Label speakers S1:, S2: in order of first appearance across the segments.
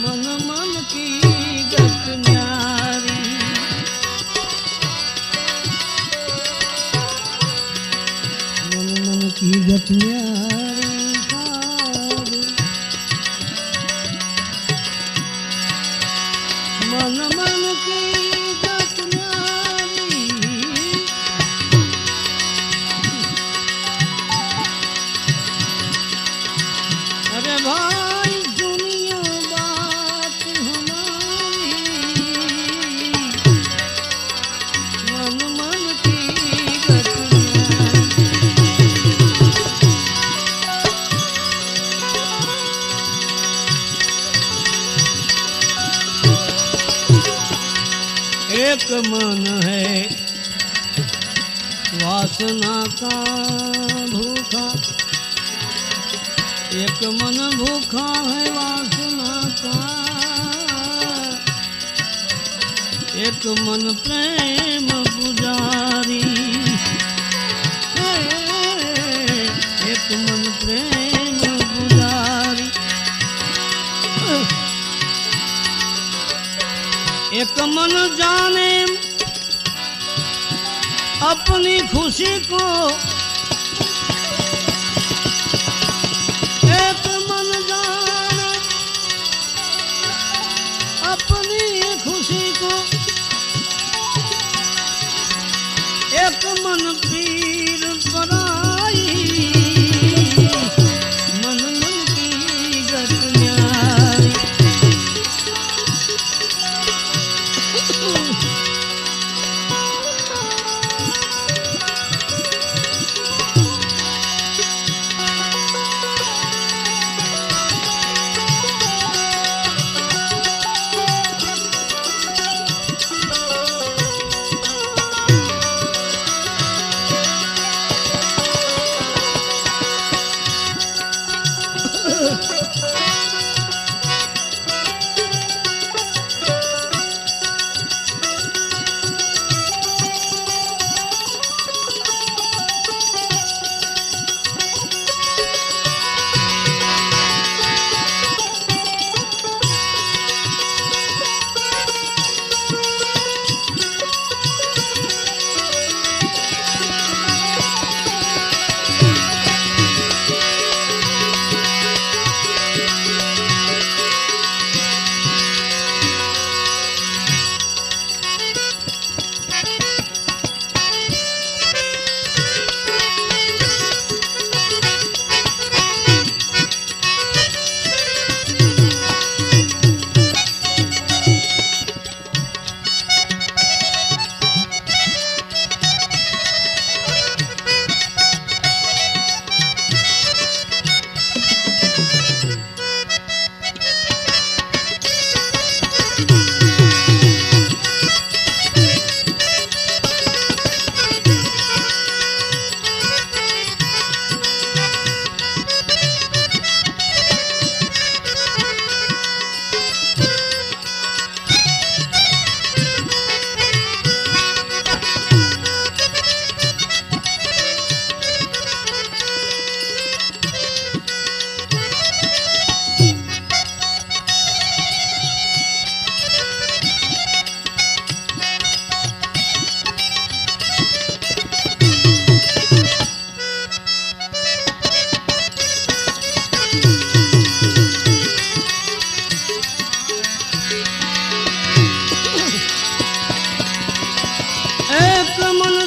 S1: मन मन की गत न्यारी मन मन की गत न्यारी मन मन की गत न्यारी अरे भाई दुनिया बात हमारी मन मन की गत एक मन है वासना का भूखा एक मन भूखा है वासना का एक मन प्रेम पुजारी एक मन प्रेम पुजारी एक मन जाने अपनी खुशी को एक मन जाने अपनी खुशी को एक मन पीर पराई मन मन की गत न्यारी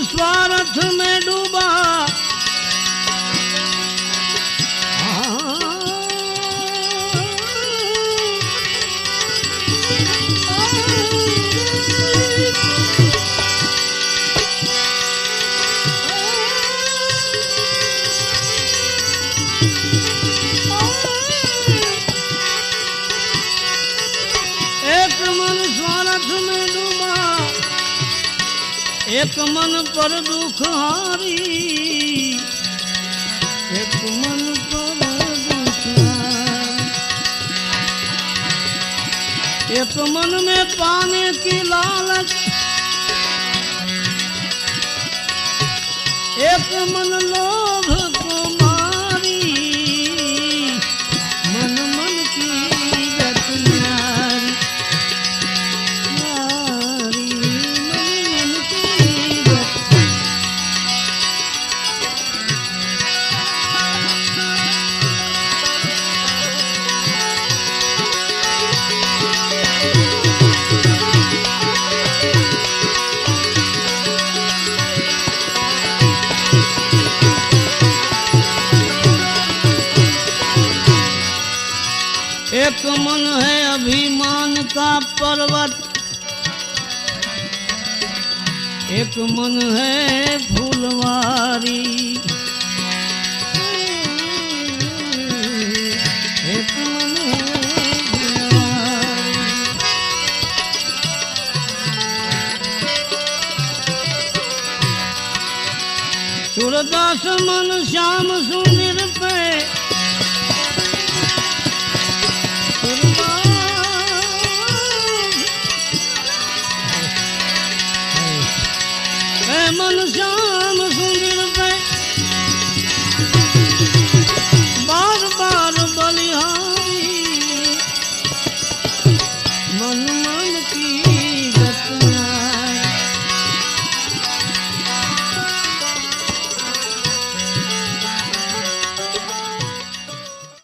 S1: स्वार्थ में डूबा एक मन स्वार्थ में डूबा एक मन पर दुख हारी एक मन पर दुख हारी एक मन में पाने की लालच एक मन लोभ को मारी मन मन की रचना एक मन है अभिमान का पर्वत, एक मन है फूलवारी, एक मन है फूलवारी। सूरदास मन श्याम सुंदर पे, मन श्याम सुंदर पे